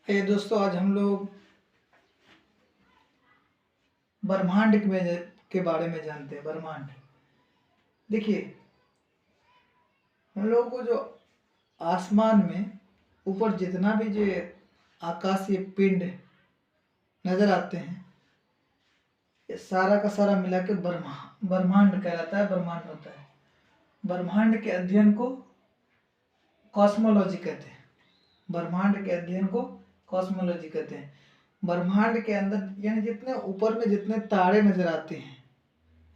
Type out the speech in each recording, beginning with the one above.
ये दोस्तों, आज हम लोग ब्रह्मांड के बारे में जानते हैं। ब्रह्मांड, देखिए, हम लोगों को जो आसमान में ऊपर जितना भी जो आकाशीय पिंड नजर आते हैं, ये सारा का सारा मिला के ब्रह्मांड कहलाता है, ब्रह्मांड होता है। ब्रह्मांड के अध्ययन को कॉस्मोलॉजी कहते हैं। ब्रह्मांड के अध्ययन को कॉस्मोलॉजी कहते हैं। ब्रह्मांड के अंदर यानी जितने ऊपर में जितने तारे नजर आते हैं,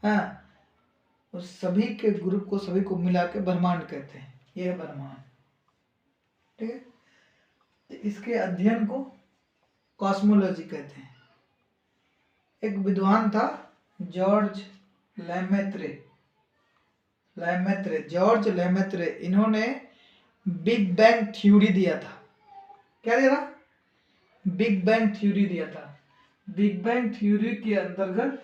हाँ, उस सभी के ग्रुप को, सभी को मिला के ब्रह्मांड कहते हैं। ये है ब्रह्मांड, ठीक है। तो इसके अध्ययन को कॉस्मोलॉजी कहते हैं। एक विद्वान था जॉर्ज जॉर्ज लेमेत्रे। इन्होंने बिग बैंग थ्योरी दिया था। क्या दिया था? बिग बैंग थ्योरी दिया था। बिग बैंग थ्योरी के अंतर्गत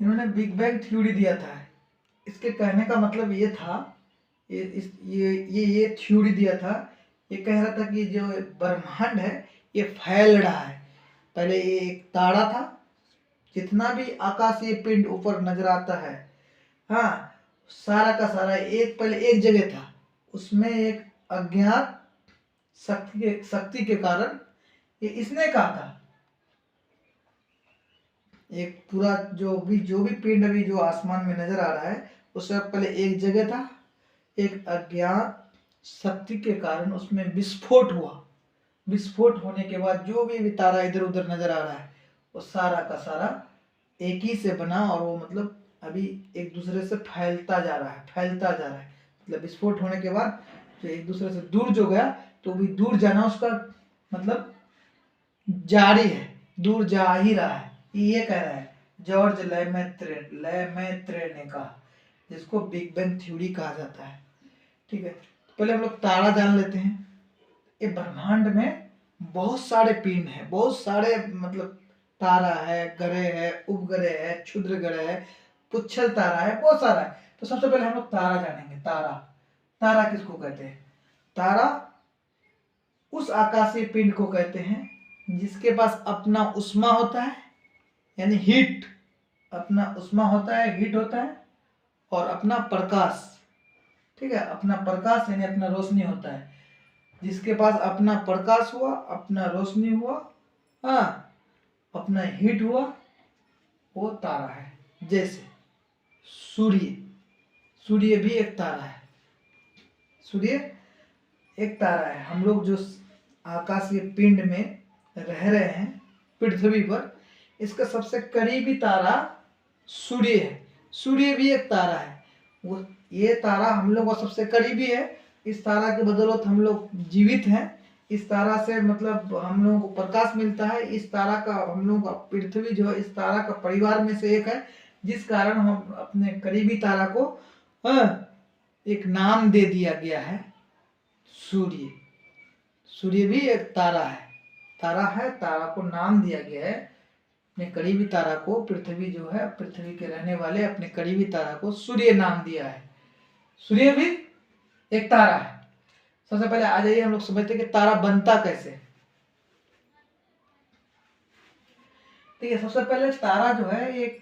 इन्होंने बिग बैंग थ्योरी दिया था। इसके कहने का मतलब ये था, ये थ्योरी दिया था। ये कह रहा था कि जो ब्रह्मांड है ये फैल रहा है। पहले ये एक तारा था, जितना भी आकाशीय पिंड ऊपर नजर आता है, हाँ, सारा का सारा पहले एक जगह था। उसमें एक अज्ञात शक्ति के कारण ये इसने कहा था, एक पूरा जो भी पिंड अभी जो आसमान में नजर आ रहा है, उससे पहले एक जगह था। एक अज्ञात शक्ति के कारण उसमें विस्फोट हुआ। विस्फोट होने के बाद जो भी तारा इधर उधर नजर आ रहा है, वो सारा का सारा एक ही से बना, और वो मतलब अभी एक दूसरे से फैलता जा रहा है। मतलब विस्फोट होने के बाद जो एक दूसरे से दूर जो गया, तो भी दूर जाना उसका मतलब जारी है, दूर जा ही रहा है। ये कह रहा है जॉर्ज लेमेत्रे ने कहा, जिसको बिग बैंग थ्योरी कहा जाता है, ठीक है। तो पहले हम लोग तारा जान लेते हैं। ये ब्रह्मांड में बहुत सारे पिंड हैं, बहुत सारे मतलब तारा है, ग्रह है, उपग्रह है, क्षुद्र ग्रह है, पुच्छल तारा है, बहुत सारा है। तो सबसे पहले हम लोग तारा जानेंगे। तारा किसको कहते हैं? तारा उस आकाशीय पिंड को कहते हैं जिसके पास अपना उष्मा होता है, यानी हीट, अपना उष्मा होता है, हीट होता है, और अपना प्रकाश, ठीक है, अपना प्रकाश यानी अपना रोशनी होता है। जिसके पास अपना प्रकाश हुआ, अपना रोशनी हुआ, हाँ, अपना हीट हुआ, वो तारा है। जैसे सूर्य भी एक तारा है। सूर्य एक तारा है। हम लोग जो आकाशीय पिंड में रह रहे हैं पृथ्वी पर, इसका सबसे करीबी तारा सूर्य है। सूर्य भी एक तारा है। वो ये तारा हम लोग का सबसे करीबी है। इस तारा के बदौलत हम लोग जीवित हैं। इस तारा से मतलब हम लोगों को प्रकाश मिलता है। इस तारा का हम लोगों का पृथ्वी जो है इस तारा का परिवार में से एक है, जिस कारण हम अपने करीबी तारा को एक नाम दे दिया गया है, सूर्य। सूर्य भी एक तारा है। तारा को नाम दिया गया है। अपने करीबी तारा को, पृथ्वी जो है, पृथ्वी के रहने वाले अपने करीबी तारा को सूर्य नाम दिया है। सूर्य भी एक तारा है। सबसे पहले आ जाइए हम लोग समझते हैं कि तारा बनता कैसे। ठीक है, सबसे पहले तारा जो है एक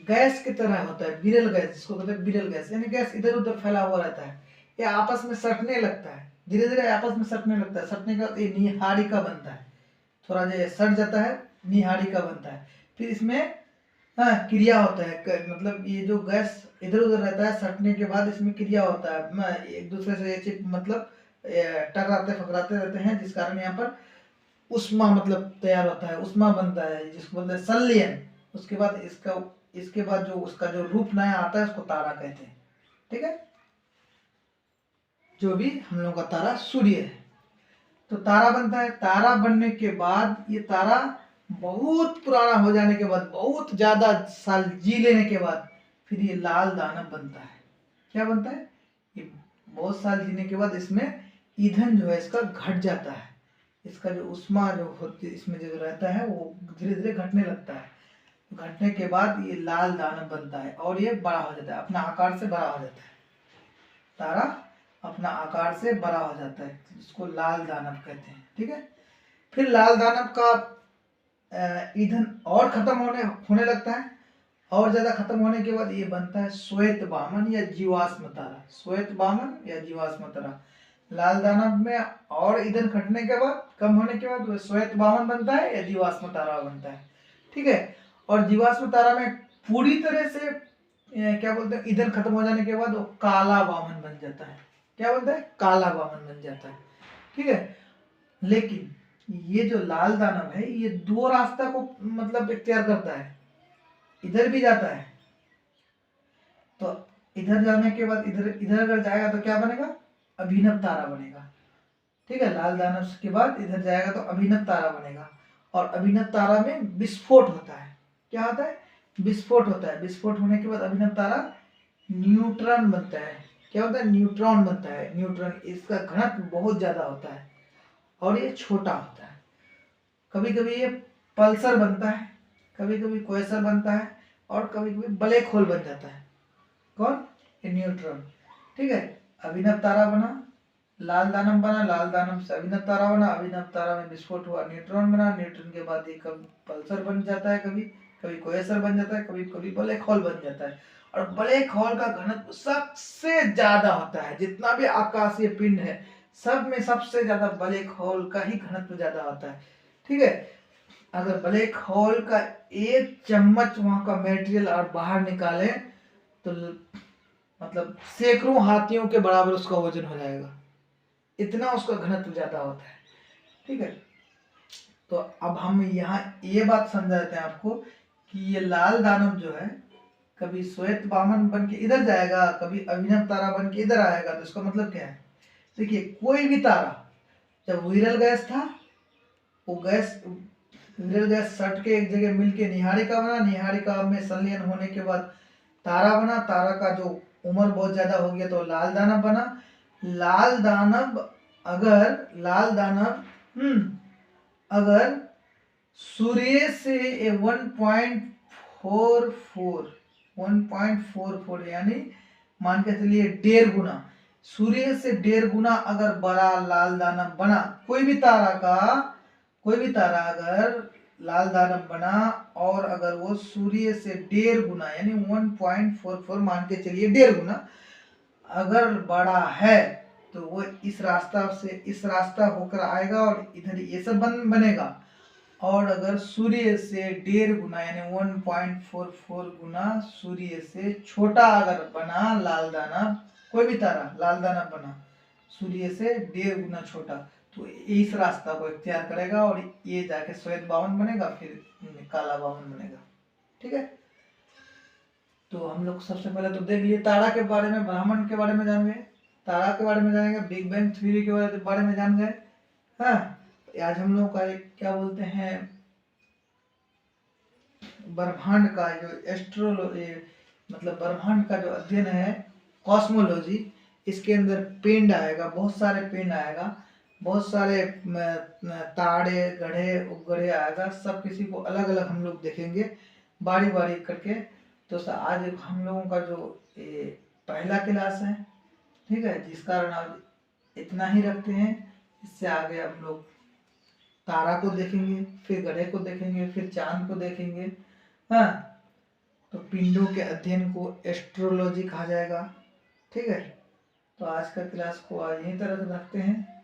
गैस की तरह होता है, विरल गैस, जिसको कहते हैं विरल गैस, यानी गैस इधर उधर फैला हुआ रहता है। ये आपस में सटने लगता है, धीरे धीरे आपस में सटने लगता है। सटने का ये निहारिका बनता है। थोड़ा जो सट जाता है, निहारिका बनता है। फिर इसमें क्रिया होता है, मतलब ये जो गैस इधर उधर रहता है, सटने के बाद इसमें क्रिया होता है। एक दूसरे से ये मतलब टकराते फकराते रहते हैं, जिस कारण यहाँ पर उष्मा मतलब तैयार होता है, उष्मा बनता है, जिसको बोलते हैं संलयन। उसके बाद इसके बाद जो उसका जो रूप नया आता है, उसको तारा कहते हैं, ठीक है। जो भी हम लोग का तारा सूर्य है। तो तारा बनता है। तारा बनने के बाद ये तारा बहुत पुराना हो जाने के बाद, बहुत ज्यादा साल जी लेने के बाद, फिर ये लाल दानव बनता है। क्या बनता है? ये बहुत साल जीने के बाद इसमें ईंधन जो है इसका घट जाता है। इसका जो उष्मा जो होती इसमें जो रहता है वो धीरे धीरे घटने लगता है। घटने के बाद ये लाल दानव बनता है और ये बड़ा हो जाता है, अपना आकार से बड़ा हो जाता है। तारा अपना आकार से बड़ा हो जाता है, जिसको लाल दानव कहते हैं। ठीक है, फिर लाल दानव का ईंधन और खत्म होने लगता है, और ज्यादा खत्म होने के बाद ये बनता है श्वेत वामन या जीवाश्म तारा। श्वेत वामन या जीवाश्म तारा, लाल दानव में और ईंधन घटने के बाद, कम होने के बाद वो श्वेत वामन बनता है या जीवाश्म तारा बनता है। ठीक है, और जीवाश्म तारा में पूरी तरह से क्या बोलते हैं, ईंधन खत्म हो जाने के बाद वो काला वामन बन जाता है। क्या बोलते हैं, काला वामन बन जाता है। ठीक है, लेकिन ये जो लाल दानव है ये दो रास्ता को मतलब इख्तियार करता है, इधर भी जाता है, तो इधर जाने के बाद इधर अगर जाएगा तो क्या बनेगा, अभिनव तारा बनेगा। ठीक है, लाल दानव के बाद इधर जाएगा तो अभिनव तारा बनेगा, और अभिनव तारा में विस्फोट होता है। क्या होता है, विस्फोट होता है। विस्फोट होने के बाद अभिनव तारा न्यूट्रॉन बनता है। क्या होता है, न्यूट्रॉन बनता है। न्यूट्रॉन, इसका घनत्व बहुत ज्यादा होता है और ये छोटा होता है। कभी कभी ये पल्सर बनता है, कभी कभी क्वेसर बनता है, और कभी कभी ब्लैक होल बन जाता है। कौन, ये न्यूट्रॉन। ठीक है, अभिनव तारा बना, लाल दानव बना, लाल दानव से अभिनव तारा बना, अभिनव तारा में विस्फोट हुआ, न्यूट्रॉन बना, न्यूट्रॉन के बाद ये कभी पल्सर बन जाता है, कभी कभी क्वेसर बन जाता है, कभी कभी ब्लैक होल बन जाता है। और ब्लैक होल का घनत्व सबसे ज्यादा होता है, जितना भी आकाशीय पिंड है सब में सबसे ज्यादा ब्लैक होल का ही घनत्व ज्यादा होता है। ठीक है, अगर ब्लैक होल का एक चम्मच वहां का मेटेरियल और बाहर निकाले तो मतलब सैकड़ों हाथियों के बराबर उसका वजन हो जाएगा, इतना उसका घनत्व ज्यादा होता है। ठीक है, तो अब हम यहाँ ये बात समझाते हैं आपको कि ये लाल दानव जो है कभी श्वेत वामन बन के इधर जाएगा, कभी अभिनव तारा बन के इधर आएगा। तो इसका मतलब क्या है, देखिए कोई भी तारा, जब विरल गैस था, वो गैस विरल गैस सट के एक जगह मिलके निहारिका बना, निहारिका में संलयन होने के बाद तारा बना, तारा का जो उम्र बहुत ज्यादा हो गया तो लाल दानव बना। लाल दानव अगर सूर्य से 1.44 यानी मान के चलिए 1.5 गुना, सूर्य से 1.5 गुना अगर बड़ा लाल दानव बना, कोई भी तारा अगर लाल दानव बना और अगर वो सूर्य से 1.5 गुना यानी 1.44 मान के चलिए 1.5 गुना अगर बड़ा है, तो वो इस रास्ता होकर आएगा और इधर ये सब बनेगा। और अगर सूर्य से 1.5 गुना यानी 1.44 गुना सूर्य से छोटा अगर बना लाल दानव, कोई भी तारा लाल दानव बना सूर्य से 1.5 गुना छोटा, तो इस रास्ता को इख्तियार करेगा और ये जाके श्वेत वामन बनेगा, फिर काला वामन बनेगा। ठीक है, तो हम लोग सबसे पहले तो देख लिए तारा के बारे में, ब्रह्मांड के बारे में जान गए, तारा के बारे में जानेंगे, बिग बैंग थ्योरी के बारे में जान गए। हाँ, आज हम लोग का एक क्या बोलते हैं, ब्रह्मांड का जो एस्ट्रोलॉजी मतलब ब्रह्मांड का जो अध्ययन है, कॉस्मोलॉजी, इसके अंदर पिंड आएगा, बहुत सारे पिंड आएगा, बहुत सारे तारे गढ़े उपग्रह आएगा, सब किसी को अलग अलग हम लोग देखेंगे बारी बारी करके। तो आज हम लोगों का जो पहला क्लास है, ठीक है, जिस कारण आज इतना ही रखते हैं। इससे आगे हम लोग तारा को देखेंगे, फिर गधे को देखेंगे, फिर चांद को देखेंगे। हाँ, तो पिंडों के अध्ययन को एस्ट्रोलॉजी कहा जाएगा। ठीक है, तो आज का क्लास को आज यहीं तरह रखते हैं।